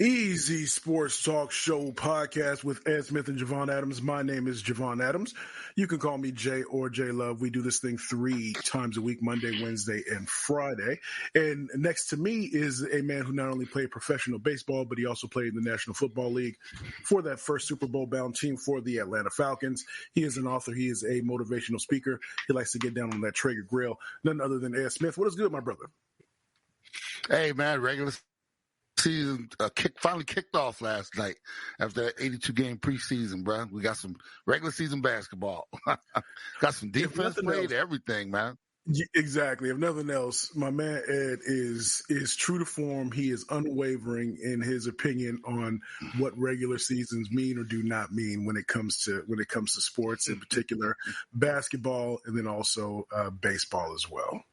Easy Sports Talk Show podcast with Ed Smith and Javon Adams. My name is Javon Adams. You can call me Jay or J Love. We do this thing 3 times a week, Monday, Wednesday, and Friday. And next to me is a man who not only played professional baseball, but he also played in the National Football League for that first Super Bowl bound team for the Atlanta Falcons. He is an author. He is a motivational speaker. He likes to get down on that Traeger grill. None other than Ed Smith. What is good, my brother? Hey, man, regular season finally kicked off last night after that 82-game preseason, bro. We got some regular season basketball. Got some defense played, everything, man. Yeah, exactly. If nothing else, my man Ed is true to form. He is unwavering in his opinion on what regular seasons mean or do not mean when it comes to sports, in particular basketball, and then also baseball as well.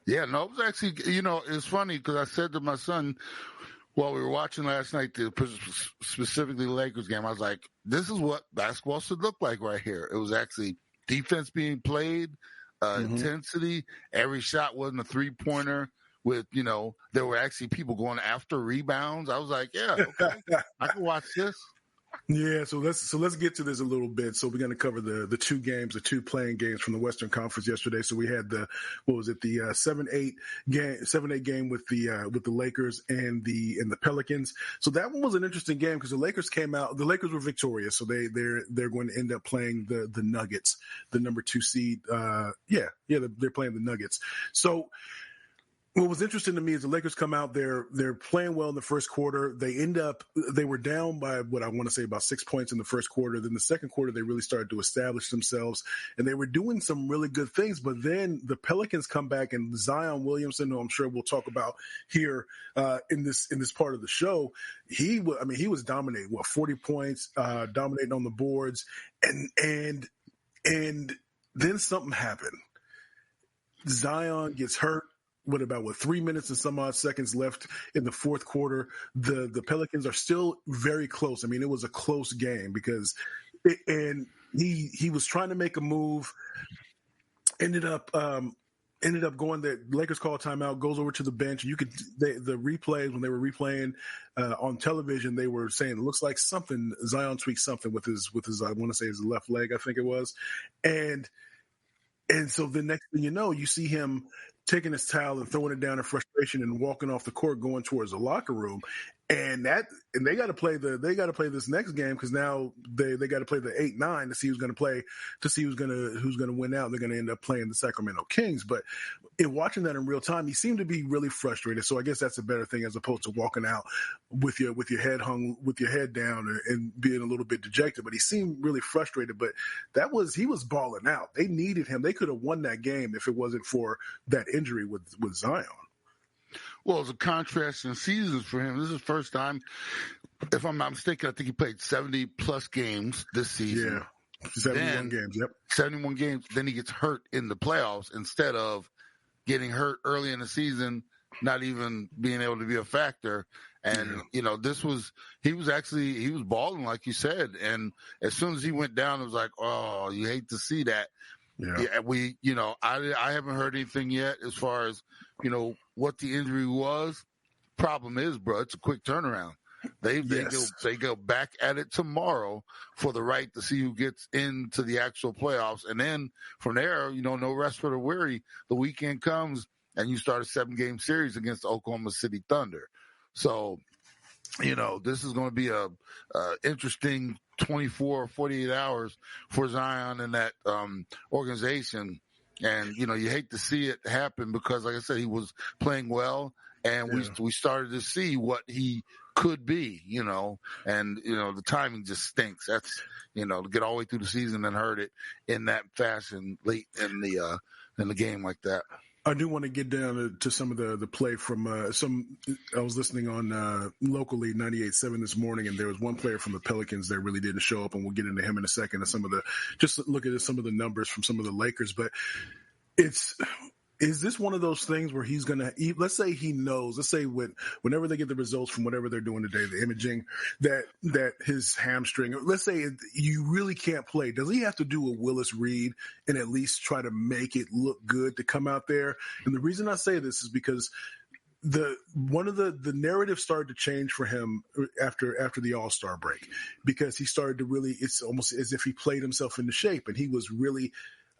Yeah, no, it was actually, it's funny because I said to my son while we were watching last night, specifically the Lakers game, I was like, this is what basketball should look like right here. It was actually defense being played, intensity. Every shot wasn't a three-pointer with, there were actually people going after rebounds. I was like, yeah, okay, I can watch this. Yeah, so let's get to this a little bit. So we're going to cover the two playing games from the Western Conference yesterday. So we had the 7-8 game with the Lakers and the Pelicans. So that one was an interesting game because the Lakers came out. The Lakers were victorious, so they're going to end up playing the Nuggets, the number 2 seed. They're playing the Nuggets. So what was interesting to me is the Lakers come out, they're playing well in the first quarter. They were down by what I want to say about 6 points in the first quarter. Then the second quarter, they really started to establish themselves and they were doing some really good things. But then the Pelicans come back and Zion Williamson, who I'm sure we'll talk about here in this part of the show, he was dominating, 40 points, dominating on the boards. And then something happened. Zion gets hurt. With about 3 minutes and some odd seconds left in the fourth quarter, the Pelicans are still very close. I mean, it was a close game because he was trying to make a move, ended up going. The Lakers call a timeout, goes over to the bench. The replays when they were replaying on television, they were saying it looks like something. Zion tweaked something with his I want to say his left leg, I think it was, and so the next thing you know, you see him taking his towel and throwing it down in frustration and walking off the court, going towards the locker room. And they got to play this next game because now they got to play the 8-9 to see who's going to play, to see who's going to win out. They're going to end up playing the Sacramento Kings. But in watching that in real time, he seemed to be really frustrated. So I guess that's a better thing as opposed to walking out with your head hung, with your head down and being a little bit dejected. But he seemed really frustrated. But he was balling out. They needed him. They could have won that game if it wasn't for that injury with Zion. Well, it's a contrast in seasons for him. This is his first time, if I'm not mistaken, I think he played 70-plus games this season. Yeah, 71 games, yep. 71 games. Then he gets hurt in the playoffs instead of getting hurt early in the season, not even being able to be a factor. And, he was balling, like you said. And as soon as he went down, it was like, oh, you hate to see that. Yeah, I haven't heard anything yet as far as, what the injury was. Problem is, bro, it's a quick turnaround. They go back at it tomorrow for the right to see who gets into the actual playoffs. And then from there, no rest for the weary. The weekend comes and you start a 7-game series against the Oklahoma City Thunder. So, this is going to be a interesting 24 or 48 hours for Zion and that organization. And, you hate to see it happen because, like I said, he was playing well and we started to see what he could be, and, the timing just stinks. That's, to get all the way through the season and hurt it in that fashion late in the game like that. I do want to get down to some of the play from I was listening on locally 98.7 this morning, and there was one player from the Pelicans that really didn't show up, and we'll get into him in a second. And just look at some of the numbers from some of the Lakers, but is this one of those things where he's going to, let's say he knows, whenever they get the results from whatever they're doing today, the imaging, that his hamstring, let's say you really can't play. Does he have to do a Willis Reed and at least try to make it look good to come out there? And the reason I say this is because one of the narrative started to change for him after the All-Star break, because he started to really, it's almost as if he played himself into shape, and he was really,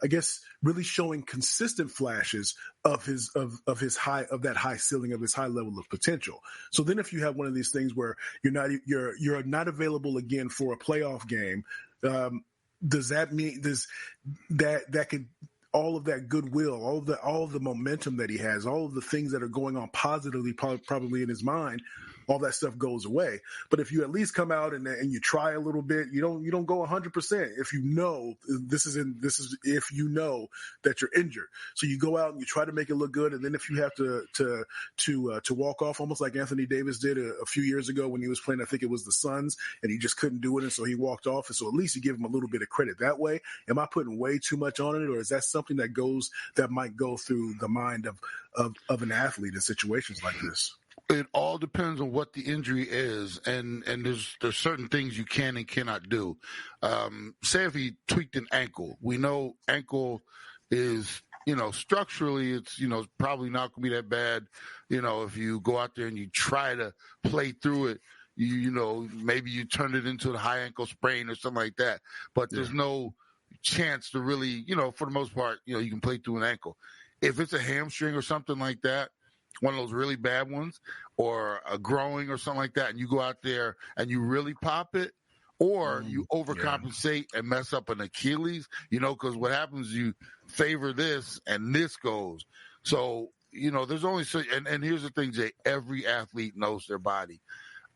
I guess, really showing consistent flashes of his high ceiling, of his high level of potential. So then if you have one of these things where you're not available again for a playoff game, does that mean that could, all of that goodwill, all of the momentum that he has, all of the things that are going on positively probably in his mind, all that stuff goes away. But if you at least come out and you try a little bit, you don't go 100%. If you know if you know that you're injured, so you go out and you try to make it look good, and then if you have to walk off, almost like Anthony Davis did a few years ago when he was playing, I think it was the Suns, and he just couldn't do it, and so he walked off. And so at least you give him a little bit of credit that way. Am I putting way too much on it, or is that something that might go through the mind of an athlete in situations like this? It all depends on what the injury is, and there's certain things you can and cannot do. Say if he tweaked an ankle, we know ankle is, structurally it's, probably not going to be that bad. If you go out there and you try to play through it, maybe you turn it into a high ankle sprain or something like that. But there's no chance to really, for the most part, you can play through an ankle. If it's a hamstring or something like that, one of those really bad ones, or a growing or something like that, and you go out there and you really pop it, or you overcompensate and mess up an Achilles, because what happens, you favor this and this goes. So, there's only so, and here's the thing, Jay, every athlete knows their body.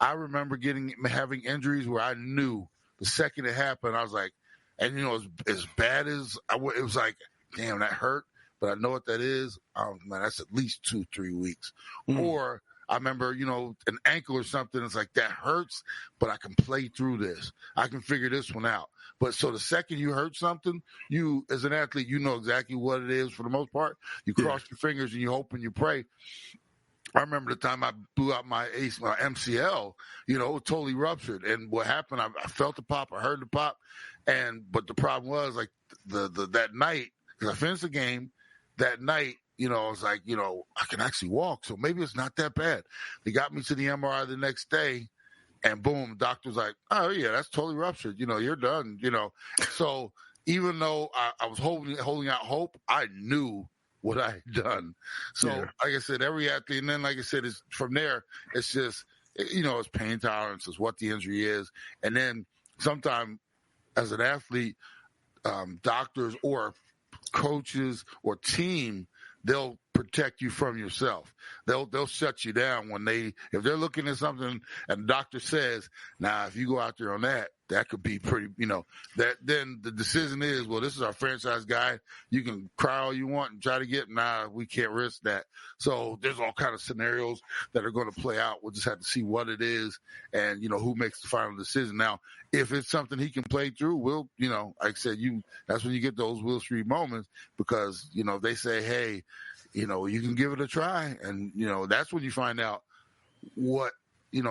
I remember having injuries where I knew the second it happened, I was like, and as bad as it was, like, damn, that hurt. But I know what that is. Oh, man, that's at least 2-3 weeks. Or I remember, an ankle or something. It's like, that hurts, but I can play through this. I can figure this one out. But so the second you hurt something, you, as an athlete, you know exactly what it is for the most part. You cross your fingers and you hope and you pray. I remember the time I blew out my MCL, it was totally ruptured. And what happened, I felt the pop, I heard the pop. But the problem was, like, that night, because I finished the game, that night, I was like, I can actually walk, so maybe it's not that bad. They got me to the MRI the next day, and boom, the doctor's like, oh, yeah, that's totally ruptured. You're done, So even though I was holding out hope, I knew what I had done. So, like I said, every athlete, and then, like I said, it's from there, it's just, it's pain tolerance, is what the injury is. And then sometimes as an athlete, doctors or coaches or team, they'll protect you from yourself. They'll shut you down if they're looking at something and the doctor says, nah, if you go out there on that could be pretty, that then the decision is, well, this is our franchise guy. You can cry all you want and try to get, nah, we can't risk that. So there's all kind of scenarios that are going to play out. We'll just have to see what it is and, who makes the final decision. Now, if it's something he can play through, we'll, like I said, that's when you get those Will Street moments, because, they say, hey, you can give it a try. And, that's when you find out what,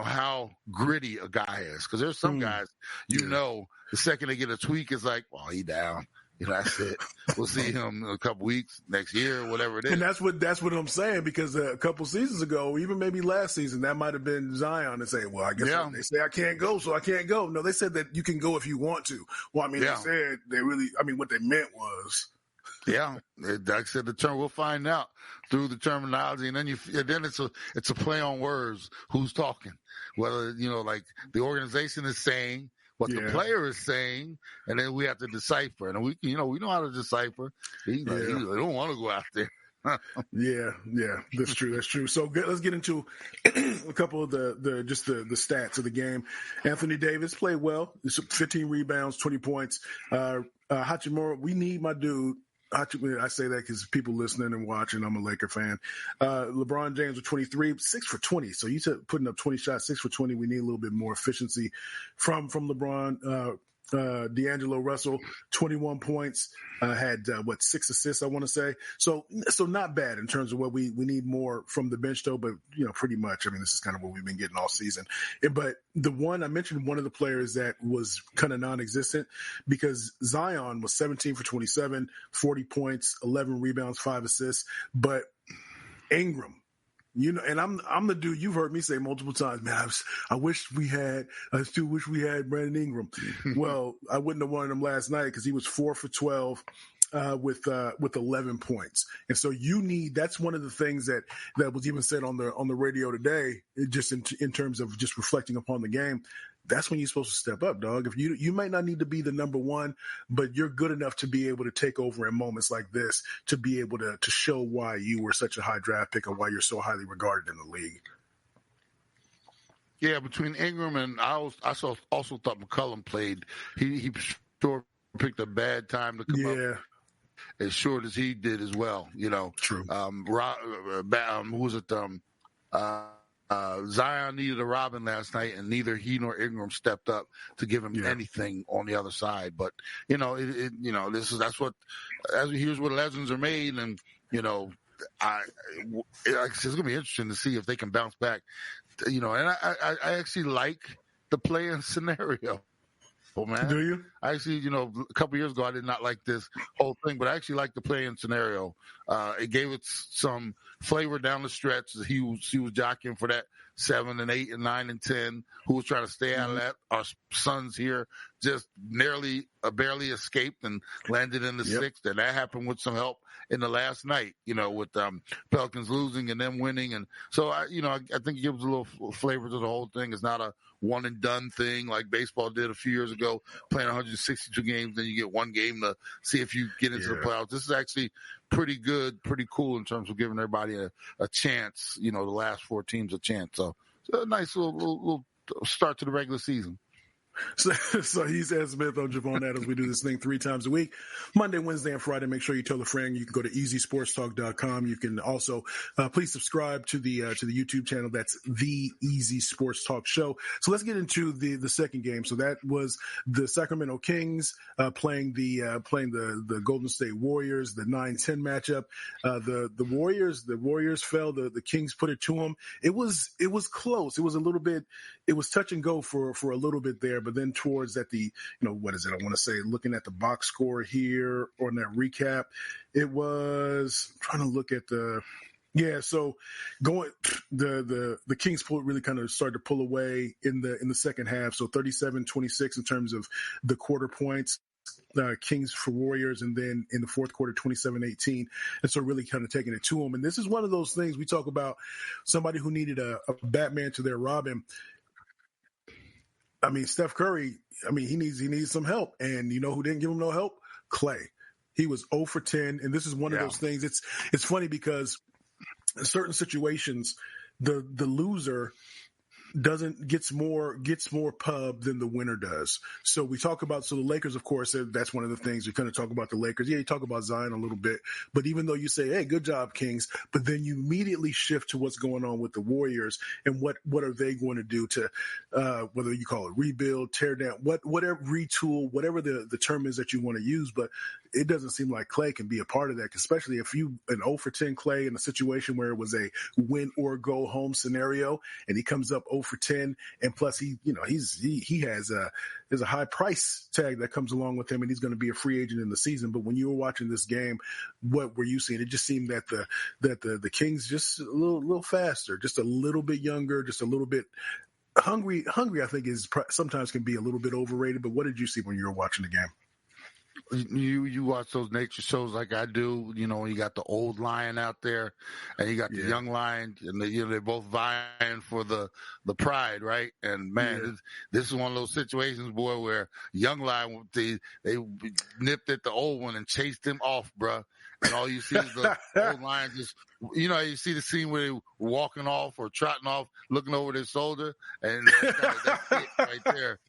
how gritty a guy is. Because there's some guys, the second they get a tweak, it's like, well, he down. That's it. We'll see him in a couple weeks, next year, whatever it is. And that's what I'm saying, because a couple seasons ago, even maybe last season, that might have been Zion and say, well, I guess they say I can't go, so I can't go. No, they said that you can go if you want to. Well, I mean, they said what they meant was. Yeah, like I said, the term, we'll find out through the terminology, and then it's a play on words. Who's talking? Whether like the organization is saying what the player is saying, and then we have to decipher. And we know how to decipher. They don't want to go out there. Yeah, that's true. So let's get into a couple of the stats of the game. Anthony Davis played well. 15 rebounds, 20 points. Hachimura, we need my dude. I say that because people listening and watching, I'm a Laker fan. LeBron James with 23, 6 for 20. So you said putting up 20 shots, 6 for 20. We need a little bit more efficiency from LeBron. D'Angelo Russell, 21 points, had 6 assists, I want to say. So not bad in terms of what we need more from the bench, though. But pretty much, I mean, this is kind of what we've been getting all season. But the one I mentioned, one of the players that was kind of non-existent, because Zion was 17 for 27, 40 points, 11 rebounds, 5 assists. But Ingram, And I'm the dude you've heard me say multiple times, man. I still wish we had Brandon Ingram. Well, I wouldn't have wanted him last night because he was 4 for 12 with 11 points. And so that's one of the things that was even said on the radio today, just in terms of just reflecting upon the game. That's when you're supposed to step up, dog. If you might not need to be the number one, but you're good enough to be able to take over in moments like this, to be able to show why you were such a high draft pick and why you're so highly regarded in the league. Yeah, between Ingram and I also thought McCollum played. He sure picked a bad time to come up as short as he did as well. True. Who was it? Zion needed a Robin last night, and neither he nor Ingram stepped up to give him anything on the other side. But here's where legends are made, and it's going to be interesting to see if they can bounce back. And I actually like the play-in scenario. Oh, man. Do you? I actually, a couple years ago, I did not like this whole thing, but I actually like the play-in scenario. It gave it some flavor down the stretch. He was jockeying for that 7 and 8 and 9 and 10. Who was trying to stay out of that? Our Suns here just barely escaped and landed in the sixth, and that happened with some help in the last night. With Pelicans losing and them winning, and so I think it gives a little flavor to the whole thing. It's not a one and done thing like baseball did a few years ago, playing 162 games, then you get one game to see if you get into the playoffs. This is actually pretty good, pretty cool in terms of giving everybody a chance, the last 4 teams a chance. So it's a nice little start to the regular season. So he's Ed Smith. I'm Javon Adams. We do this thing 3 times a week, Monday, Wednesday, and Friday. Make sure you tell a friend. You can go to easysportstalk.com. You can also please subscribe to the YouTube channel. That's the Easy Sports Talk Show. So let's get into the second game. So that was the Sacramento Kings playing the Golden State Warriors, the 9-10 matchup. The Warriors fell. The Kings put it to them. It was close. It was a little bit. It was touch and go for a little bit there. But then towards that, what is it? I want to say, looking at the box score here on that recap, it was I'm trying to look at so going the Kings really kind of started to pull away in the second half. So 37-26 in terms of the quarter points. Kings for Warriors, and then in the fourth quarter, 27-18. And so really kind of taking it to them. And this is one of those things we talk about, somebody who needed a Batman to their Robin. I mean, Steph Curry, he needs some help. And you know who didn't give him no help? Klay. He was 0 for 10. And this is one of those things. It's funny because in certain situations, the loser gets more pub than the winner does. So we talk about the Lakers, of course, that's one of the things we kind of talk about the Lakers. Yeah, you talk about Zion a little bit, but even though you say, hey, good job, Kings, but then you immediately shift to what's going on with the Warriors and what are they going to do to whether you call it rebuild, tear down, whatever, retool, whatever the term is that you want to use. But it doesn't seem like Klay can be a part of that, especially if an 0 for 10 Klay in a situation where it was a win or go home scenario, and he comes up 0 for 10, and plus he has there's a high price tag that comes along with him, and he's going to be a free agent in the season. But when you were watching this game, what were you seeing? It just seemed that the Kings just a little faster, just a little bit younger, just a little bit hungry. I think is sometimes can be a little bit overrated. But what did you see when you were watching the game? You watch those nature shows like I do, you got the old lion out there and you got the young lion, and they're both vying for the pride, right? And man, this is one of those situations, boy, where young lion, they nipped at the old one and chased him off, bruh. And all you see is the old lion just, you see the scene where they're walking off or trotting off, looking over their shoulder, and that's it right there.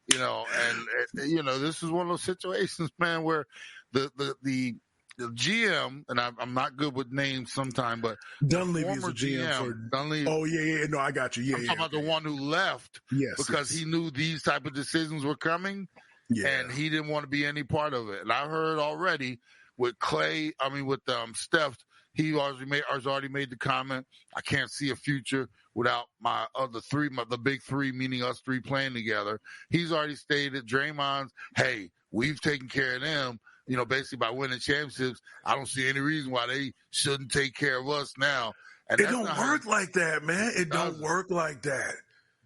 This is one of those situations, man, where the GM, and I'm not good with names sometimes, but Dunleavy is a GM for Dunleavy. Oh yeah, no, I got you. I'm talking about the one who left, because he knew these type of decisions were coming, and he didn't want to be any part of it. And I heard already with Steph. He has already made the comment, I can't see a future without my other three, the big three, meaning us three playing together. He's already stated, Draymond's, hey, we've taken care of them, basically by winning championships. I don't see any reason why they shouldn't take care of us now. And it don't work like that, man. It don't work like that.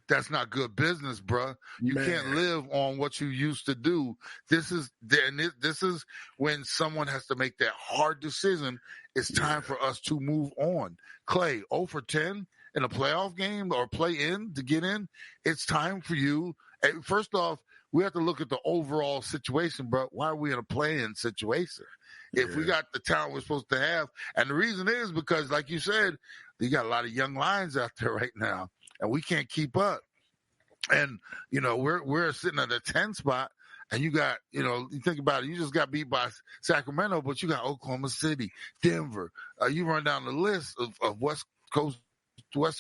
That's not good business, bruh. You can't live on what you used to do. This is when someone has to make that hard decision. It's time for us to move on. Klay, 0 for 10 in a playoff game or play in to get in. It's time for you. First off, we have to look at the overall situation, bro. Why are we in a play-in situation? If we got the talent we're supposed to have, and the reason is because, like you said, you got a lot of young lions out there right now. And we can't keep up. And, we're sitting at the 10 spot, and you got, you think about it, you just got beat by Sacramento, but you got Oklahoma City, Denver. You run down the list of West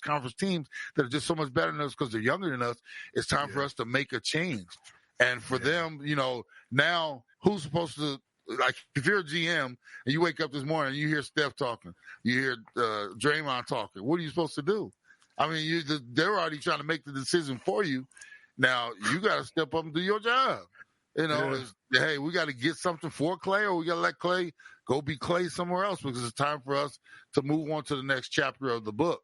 Conference teams that are just so much better than us because they're younger than us. It's time for us to make a change. And for them, now who's supposed to, like, if you're a GM and you wake up this morning and you hear Steph talking, you hear Draymond talking, what are you supposed to do? I mean, they're already trying to make the decision for you. Now, you got to step up and do your job. Hey, we got to get something for Klay, or we got to let Klay go be Klay somewhere else because it's time for us to move on to the next chapter of the book.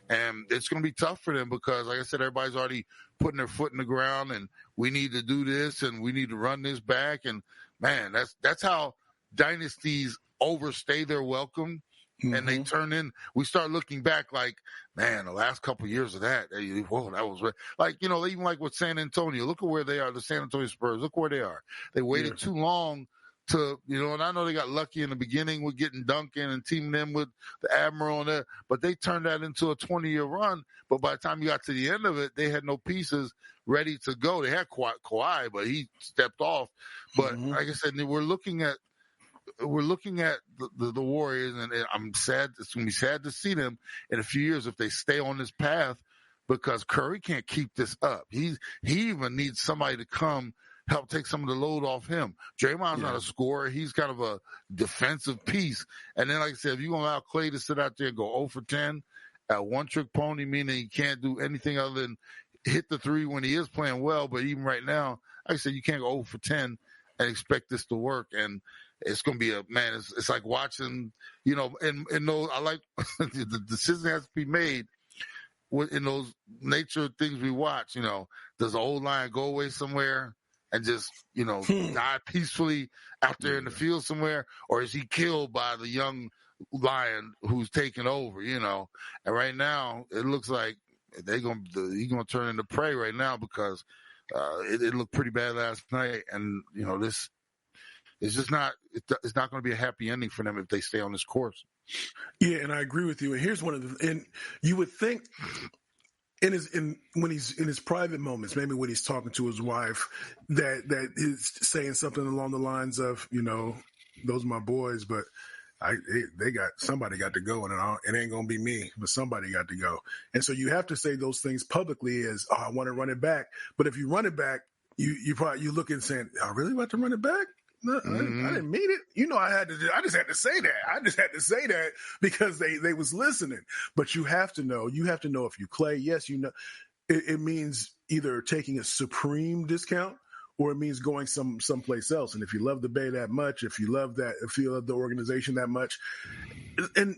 And it's going to be tough for them because, like I said, everybody's already putting their foot in the ground, and we need to do this, and we need to run this back. And, man, that's how dynasties overstay their welcome. And they turn in. We start looking back like, man, the last couple of years of that, whoa, that was like, even like with San Antonio. Look at where they are, the San Antonio Spurs. Look where they are. They waited too long to, and I know they got lucky in the beginning with getting Duncan and teaming them with the Admiral and that, but they turned that into a 20-year run. But by the time you got to the end of it, they had no pieces ready to go. They had Kawhi, but he stepped off. But like I said, we're looking at the Warriors, and I'm sad. It's going to be sad to see them in a few years if they stay on this path, because Curry can't keep this up. He even needs somebody to come help take some of the load off him. Draymond's not a scorer. He's kind of a defensive piece. And then, like I said, if you're going to allow Klay to sit out there and go 0 for 10, one-trick pony, meaning he can't do anything other than hit the three when he is playing well. But even right now, like I said, you can't go 0 for 10 and expect this to work. And it's going to be it's like watching, and those, I like the decision has to be made in those nature things we watch. Does the old line go away somewhere and just, die peacefully out there in the field somewhere? Or is he killed by the young lion who's taking over, And right now it looks like he's going to turn into prey right now because it looked pretty bad last night. And, this, it's just not. It's not going to be a happy ending for them if they stay on this course. Yeah, and I agree with you. And here's one of the. And you would think, when he's in his private moments, maybe when he's talking to his wife, that is saying something along the lines of, those are my boys, but somebody got to go, and it ain't gonna be me, but somebody got to go. And so you have to say those things publicly as, I want to run it back. But if you run it back, you look and saying, I really want to run it back. No, I didn't mean it. I just had to say that. I just had to say that because they was listening. But you have to know. You have to know if you Klay. Yes, it means either taking a supreme discount or it means going someplace else. And if you love the Bay that much, if you love the organization that much, and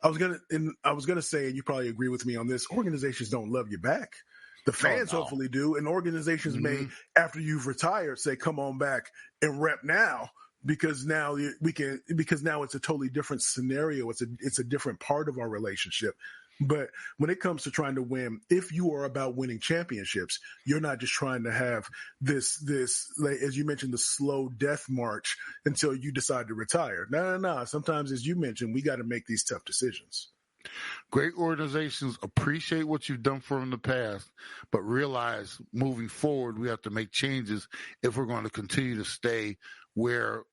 I was gonna say, and you probably agree with me on this, organizations don't love you back. The fans hopefully do, and organizations may, after you've retired, say, "Come on back and rep now," because now it's a totally different scenario. It's a different part of our relationship. But when it comes to trying to win, if you are about winning championships, you're not just trying to have this, like, as you mentioned, the slow death march until you decide to retire. No. Sometimes, as you mentioned, we got to make these tough decisions. Great organizations appreciate what you've done for them in the past, but realize moving forward, we have to make changes if we're going to continue to stay where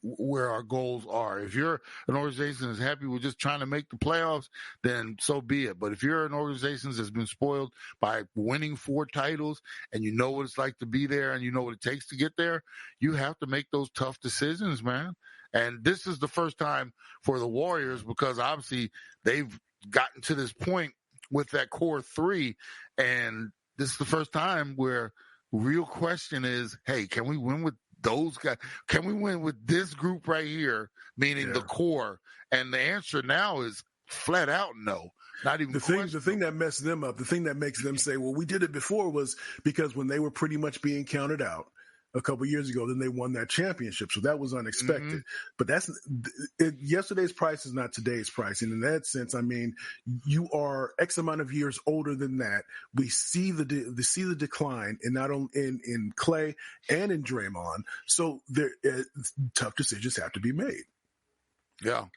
where our goals are. If you're an organization that's happy with just trying to make the playoffs, then so be it. But if you're an organization that's been spoiled by winning 4 titles and you know what it's like to be there and you know what it takes to get there, you have to make those tough decisions, man. And this is the first time for the Warriors because obviously they've gotten to this point with that core 3. And this is the first time where real question is, hey, can we win with those guys? Can we win with this group right here, meaning the core? And the answer now is flat out no. Not even the thing that messed them up, the thing that makes them say, well, we did it before, was because when they were pretty much being counted out a couple years ago, then they won that championship. So that was unexpected. But yesterday's price is not today's price. And in that sense, I mean, you are X amount of years older than that. We see the decline in not only in Klay and in Draymond. So tough decisions have to be made. Yeah.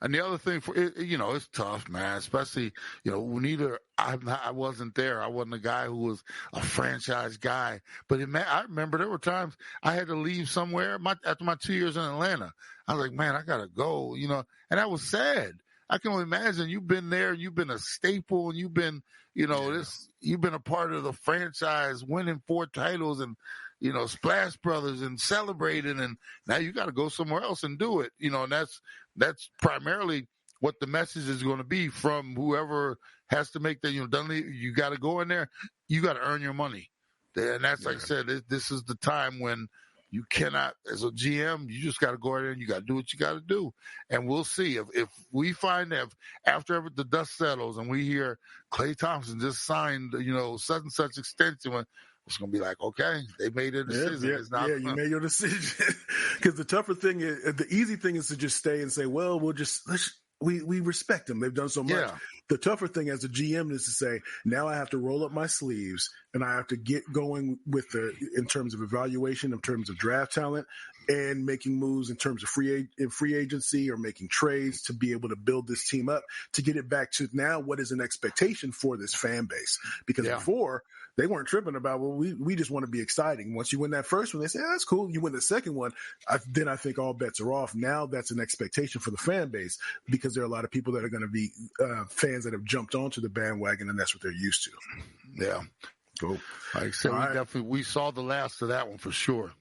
And the other thing it's tough, man, especially, I wasn't there. I wasn't a guy who was a franchise guy, but I remember there were times I had to leave somewhere after my 2 years in Atlanta. I was like, man, I got to go, and that was sad. I can only imagine you've been there, you've been a staple, and you've been, you've been a part of the franchise, winning 4 titles and, Splash Brothers and celebrating, and now you got to go somewhere else and do it, and that's primarily what the message is going to be from whoever has to make that, you got to go in there, you got to earn your money. And that's, like I said, this is the time when you cannot, as a GM, you just got to go in there and you got to do what you got to do. And we'll see if we find that after the dust settles and we hear Klay Thompson just signed, such and such extension, it's going to be like, okay, they made a decision. You made your decision. Because the easy thing is to just stay and say, well, we respect them. They've done so much. Yeah. The tougher thing as a GM is to say, now I have to roll up my sleeves and I have to get going in terms of evaluation, in terms of draft talent, and making moves in terms of free agency or making trades to be able to build this team up to get it back to now what is an expectation for this fan base. Because before, they weren't tripping about, well, we just want to be exciting. Once you win that first one, they say, that's cool. You win the second one, then I think all bets are off. Now that's an expectation for the fan base because there are a lot of people that are going to be fans that have jumped onto the bandwagon, and that's what they're used to. Yeah. Cool. Like I said, we saw the last of that one for sure.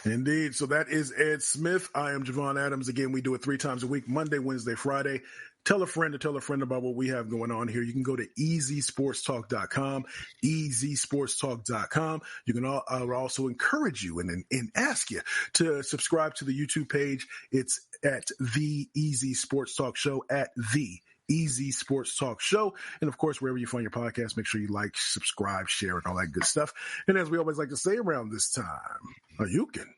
Indeed. So that is Ed Smith. I am Javon Adams. Again, we do it 3 times a week, Monday, Wednesday, Friday. Tell a friend about what we have going on here. You can go to easysportstalk.com, easysportstalk.com. You can also encourage you and ask you to subscribe to the YouTube page. It's at The Easy Sports Talk Show, at The Easy Sports Talk Show. And of course, wherever you find your podcast, make sure you like, subscribe, share, and all that good stuff. And as we always like to say around this time, you can